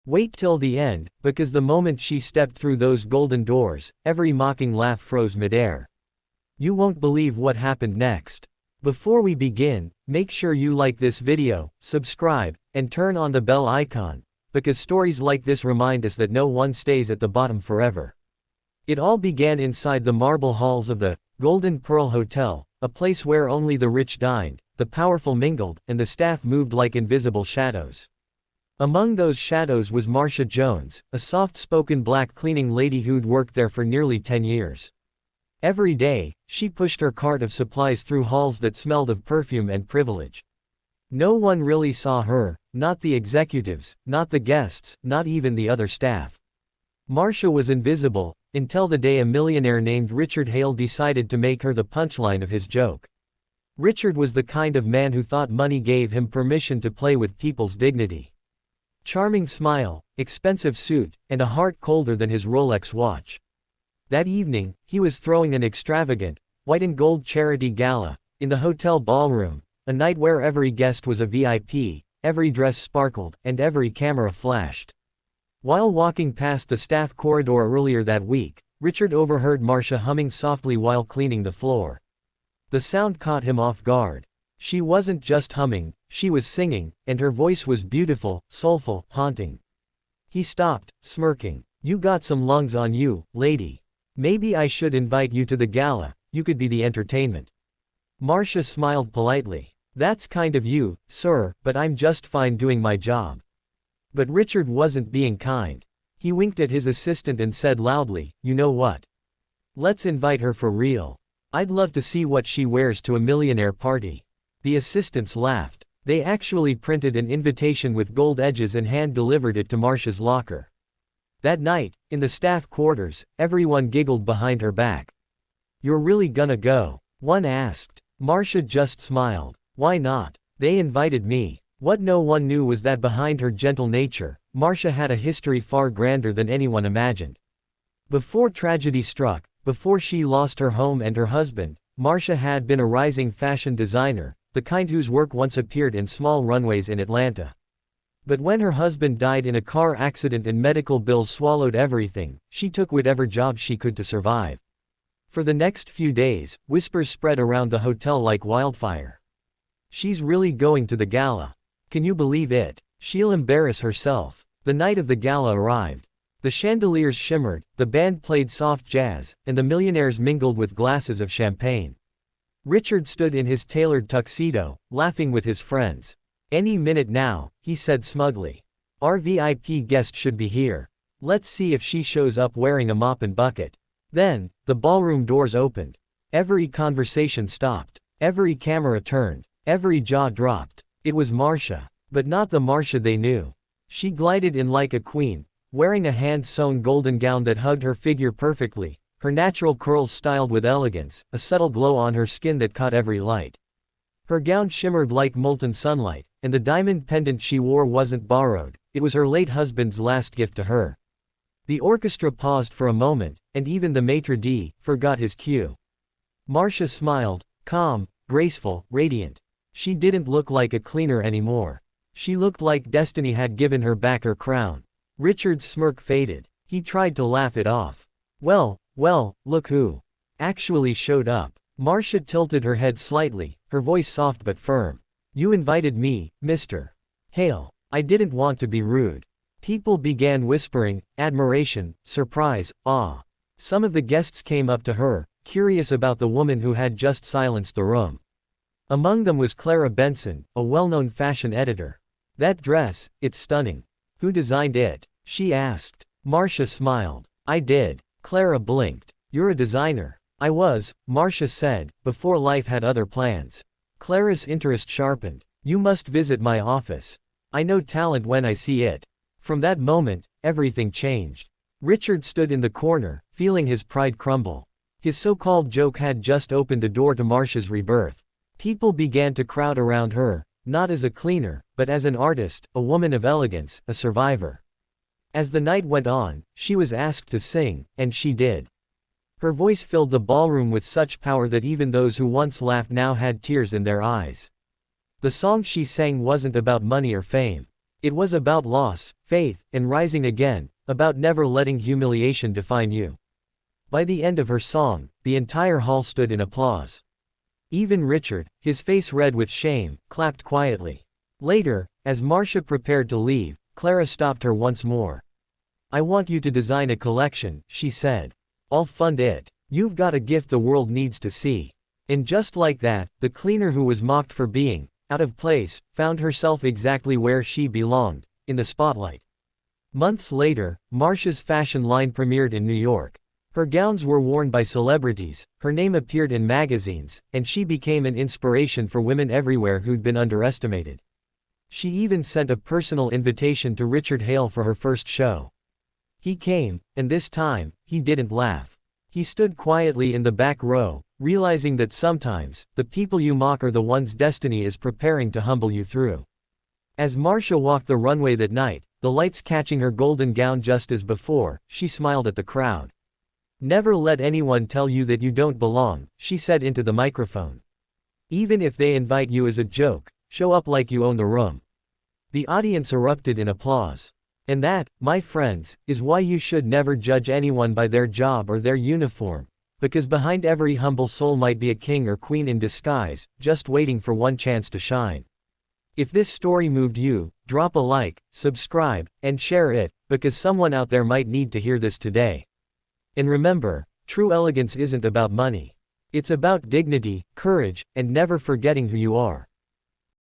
Wait till the end, because the moment she stepped through those golden doors, every mocking laugh froze midair. You won't believe what happened next. Before we begin, make sure you like this video, subscribe, and turn on the bell icon, because stories like this remind us that no one stays at the bottom forever. It all began inside the marble halls of the Golden Pearl Hotel, a place where only the rich dined, the powerful mingled, and the staff moved like invisible shadows. Among those shadows was Marcia Jones, a soft-spoken black cleaning lady who'd worked there for nearly 10 years. Every day, she pushed her cart of supplies through halls that smelled of perfume and privilege. No one really saw her, not the executives, not the guests, not even the other staff. Marcia was invisible, until the day a millionaire named Richard Hale decided to make her the punchline of his joke. Richard was the kind of man who thought money gave him permission to play with people's dignity. Charming smile, expensive suit, and a heart colder than his Rolex watch. That evening, he was throwing an extravagant, white and gold charity gala, in the hotel ballroom, a night where every guest was a VIP, every dress sparkled, and every camera flashed. While walking past the staff corridor earlier that week, Richard overheard Marcia humming softly while cleaning the floor. The sound caught him off guard. She wasn't just humming, she was singing, and her voice was beautiful, soulful, haunting. He stopped, smirking. "You got some lungs on you, lady. Maybe I should invite you to the gala, you could be the entertainment." Marcia smiled politely. "That's kind of you, sir, but I'm just fine doing my job." But Richard wasn't being kind. He winked at his assistant and said loudly, "You know what? Let's invite her for real. I'd love to see what she wears to a millionaire party." The assistants laughed. They actually printed an invitation with gold edges and hand-delivered it to Marcia's locker. That night, in the staff quarters, everyone giggled behind her back. "You're really gonna go?" one asked. Marcia just smiled. "Why not? They invited me." What no one knew was that behind her gentle nature, Marcia had a history far grander than anyone imagined. Before tragedy struck, before she lost her home and her husband, Marcia had been a rising fashion designer, the kind whose work once appeared in small runways in Atlanta. But when her husband died in a car accident and medical bills swallowed everything, she took whatever job she could to survive. For the next few days, whispers spread around the hotel like wildfire. "She's really going to the gala. Can you believe it? She'll embarrass herself." The night of the gala arrived. The chandeliers shimmered, the band played soft jazz, and the millionaires mingled with glasses of champagne. Richard stood in his tailored tuxedo, laughing with his friends. "Any minute now," he said smugly. "Our VIP guest should be here. Let's see if she shows up wearing a mop and bucket." Then, the ballroom doors opened. Every conversation stopped. Every camera turned. Every jaw dropped. It was Marcia, but not the Marcia they knew. She glided in like a queen, wearing a hand-sewn golden gown that hugged her figure perfectly, her natural curls styled with elegance, a subtle glow on her skin that caught every light. Her gown shimmered like molten sunlight, and the diamond pendant she wore wasn't borrowed, it was her late husband's last gift to her. The orchestra paused for a moment, and even the maitre d' forgot his cue. Marcia smiled, calm, graceful, radiant. She didn't look like a cleaner anymore. She looked like destiny had given her back her crown. Richard's smirk faded. He tried to laugh it off. Well, look who actually showed up." Marcia tilted her head slightly, her voice soft but firm. "You invited me, Mr. Hale. I didn't want to be rude." People began whispering, admiration, surprise, awe. Some of the guests came up to her, curious about the woman who had just silenced the room. Among them was Clara Benson, a well-known fashion editor. "That dress, it's stunning. Who designed it?" she asked. Marcia smiled. "I did." Clara blinked. "You're a designer." "I was," Marcia said, before life had other plans. Clara's interest sharpened. "You must visit my office. I know talent when I see it." From that moment, everything changed. Richard stood in the corner, feeling his pride crumble. His so-called joke had just opened a door to Marcia's rebirth. People began to crowd around her, not as a cleaner, but as an artist, a woman of elegance, a survivor. As the night went on, she was asked to sing, and she did. Her voice filled the ballroom with such power that even those who once laughed now had tears in their eyes. The song she sang wasn't about money or fame. It was about loss, faith, and rising again, about never letting humiliation define you. By the end of her song, the entire hall stood in applause. Even Richard, his face red with shame, clapped quietly. Later, as Marcia prepared to leave, Clara stopped her once more. "I want you to design a collection," she said. "I'll fund it. You've got a gift the world needs to see." And just like that, the cleaner who was mocked for being out of place found herself exactly where she belonged, in the spotlight. Months later, Marcia's fashion line premiered in New York. Her gowns were worn by celebrities, her name appeared in magazines, and she became an inspiration for women everywhere who'd been underestimated. She even sent a personal invitation to Richard Hale for her first show. He came, and this time, he didn't laugh. He stood quietly in the back row, realizing that sometimes, the people you mock are the ones destiny is preparing to humble you through. As Marcia walked the runway that night, the lights catching her golden gown just as before, she smiled at the crowd. "Never let anyone tell you that you don't belong," she said into the microphone. "Even if they invite you as a joke, show up like you own the room." The audience erupted in applause. And that, my friends, is why you should never judge anyone by their job or their uniform. Because behind every humble soul might be a king or queen in disguise, just waiting for one chance to shine. If this story moved you, drop a like, subscribe, and share it, because someone out there might need to hear this today. And remember, true elegance isn't about money. It's about dignity, courage, and never forgetting who you are.